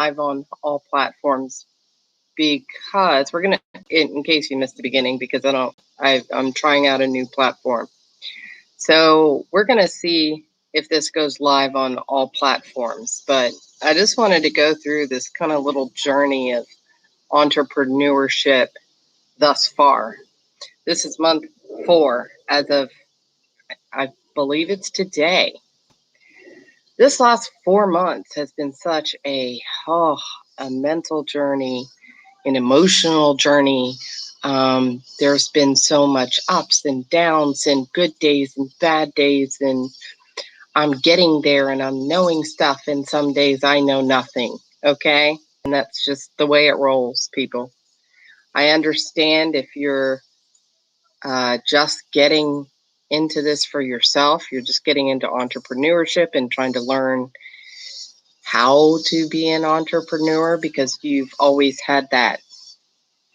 live on all platforms because we're gonna, in case you missed the beginning, because I'm trying out a new platform. So we're gonna see if this goes live on all platforms. But I just wanted to go through this kind of little journey of entrepreneurship thus far. This is month 4 as of, I believe it's today. This last 4 months has been such a mental journey, an emotional journey. There's been so much ups and downs and good days and bad days, and I'm getting there and I'm knowing stuff, and some days I know nothing. Okay. And that's just the way it rolls, people. I understand if you're just getting into this for yourself, you're just getting into entrepreneurship and trying to learn how to be an entrepreneur because you've always had that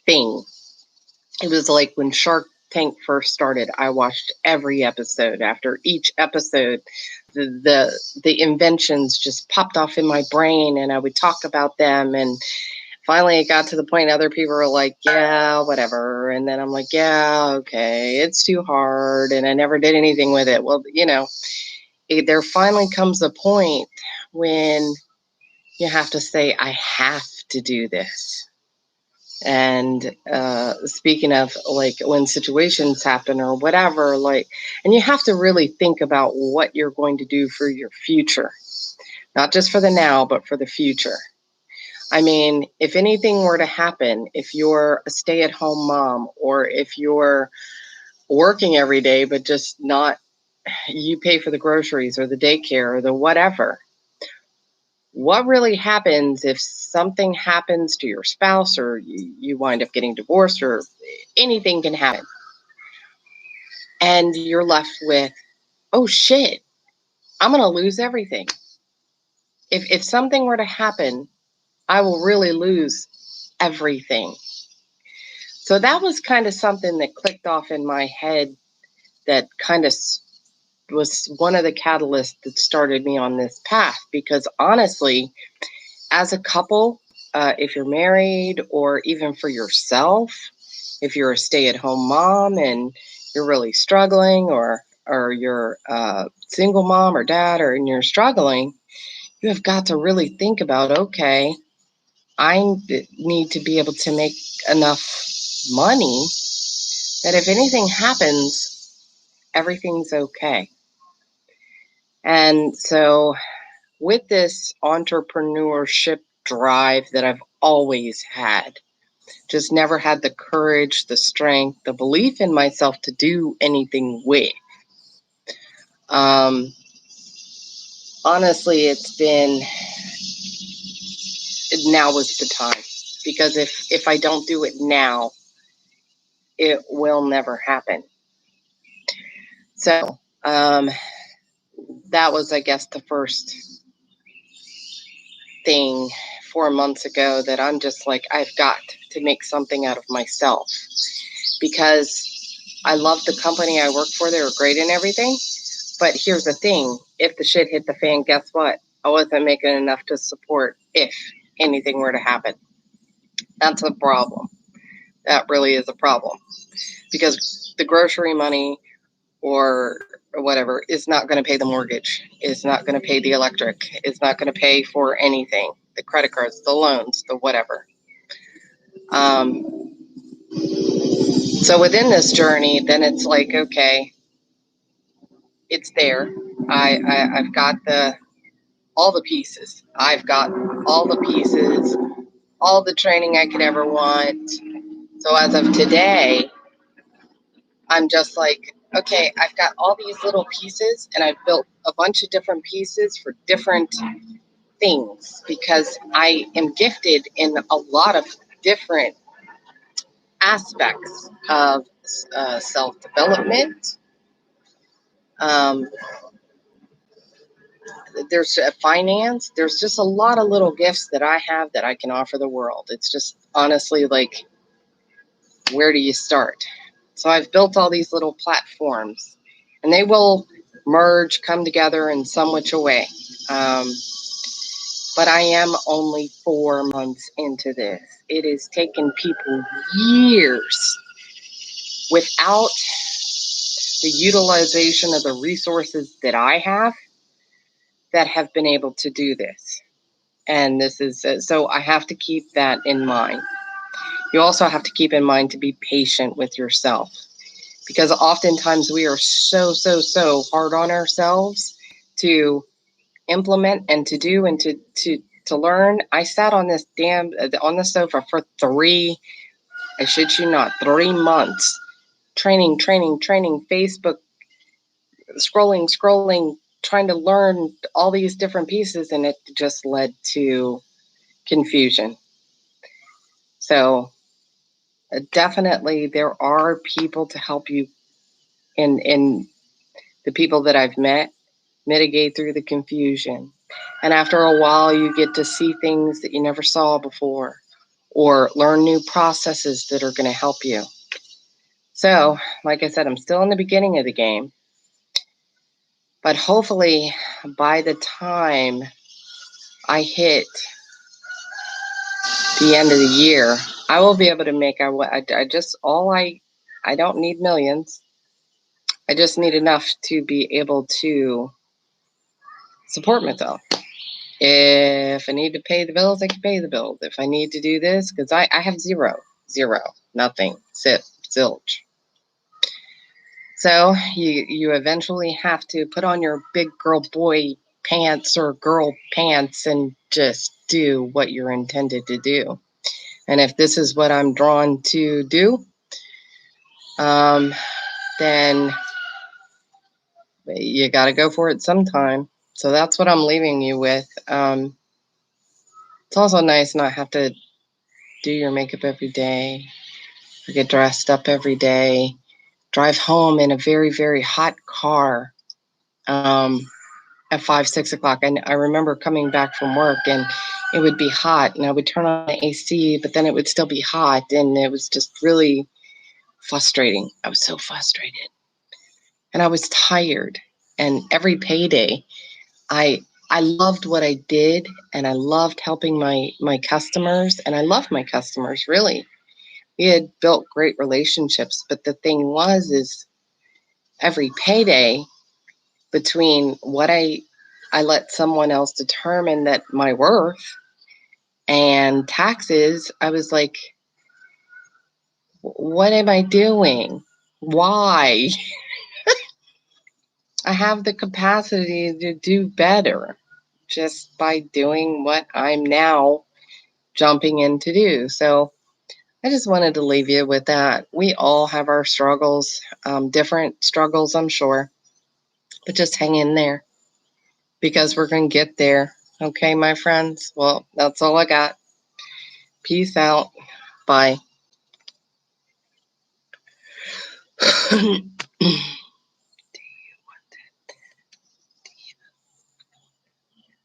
thing. It was like when Shark Tank first started, I watched every episode. After each episode, the inventions just popped off in my brain and I would talk about them, and finally it got to the point other people were like, yeah, whatever, and then I'm like, yeah, okay, it's too hard, and I never did anything with it. Well, there finally comes a point when you have to say, I have to do this. And speaking of, like, when situations happen or whatever, like, and you have to really think about what you're going to do for your future, not just for the now, but for the future. I mean, if anything were to happen, if you're a stay-at-home mom, or if you're working every day, but just not, you pay for the groceries or the daycare or the whatever, what really happens if something happens to your spouse, or you wind up getting divorced, or anything can happen, and you're left with, oh shit, I'm going to lose everything. If something were to happen, I will really lose everything. So that was kind of something that clicked off in my head, that kind of was one of the catalysts that started me on this path. Because honestly, as a couple, if you're married, or even for yourself, if you're a stay-at-home mom and you're really struggling, or you're a single mom or dad, and you're struggling, you have got to really think about, okay, I need to be able to make enough money that if anything happens, everything's okay. And so with this entrepreneurship drive that I've always had, just never had the courage, the strength, the belief in myself to do anything with. Um, Honestly, it's been, now was the time, because if I don't do it now, it will never happen. So that was, I guess, the first thing 4 months ago, that I'm just like, I've got to make something out of myself, because I love the company I work for. They were great and everything. But here's the thing. If the shit hit the fan, guess what? I wasn't making enough to support if anything were to happen. That's a problem. That really is a problem. Because the grocery money, or whatever, is not going to pay the mortgage. It's not going to pay the electric. It's not going to pay for anything. The credit cards, the loans, the whatever. So within this journey, then it's like, okay, it's there. I've got all the pieces. I've got all the pieces, all the training I could ever want. So as of today, I'm just like, okay, I've got all these little pieces, and I've built a bunch of different pieces for different things, because I am gifted in a lot of different aspects of self-development. Um, there's finance. There's just a lot of little gifts that I have that I can offer the world. It's just honestly like, where do you start? So I've built all these little platforms, and they will merge, come together in some which way. but I am only 4 months into this. It has taken people years without the utilization of the resources that I have been able to do this. And this is so I have to keep that in mind. You also have to keep in mind to be patient with yourself, because oftentimes we are so hard on ourselves to implement and to do and to learn. I sat on this on the sofa for I shit you not, 3 months, training, Facebook, scrolling, trying to learn all these different pieces, and it just led to confusion. So definitely there are people to help you in the people that I've met mitigate through the confusion. And after a while, you get to see things that you never saw before or learn new processes that are going to help you. So, like I said, I'm still in the beginning of the game, but hopefully by the time I hit the end of the year, I will be able to make, I don't need millions. I just need enough to be able to support myself. If I need to pay the bills, I can pay the bills. If I need to do this, because I have zero, nothing, zilch. So you eventually have to put on your big girl boy pants or girl pants and just do what you're intended to do. And if this is what I'm drawn to do, then you got to go for it sometime. So that's what I'm leaving you with. It's also nice not have to do your makeup every day, or get dressed up every day, drive home in a very hot car at 5, 6 o'clock. And I remember coming back from work and it would be hot and I would turn on the AC, but then it would still be hot. And it was just really frustrating. I was so frustrated and I was tired. And every payday, I loved what I did and I loved helping my customers, and I love my customers, really. We had built great relationships, but the thing is every payday, between what I let someone else determine that my worth and taxes, I was like, what am I doing? Why? I have the capacity to do better just by doing what I'm now jumping in to do. So I just wanted to leave you with that. We all have our struggles, different struggles, I'm sure, but just hang in there because we're going to get there. Okay, my friends? Well, that's all I got. Peace out. Bye.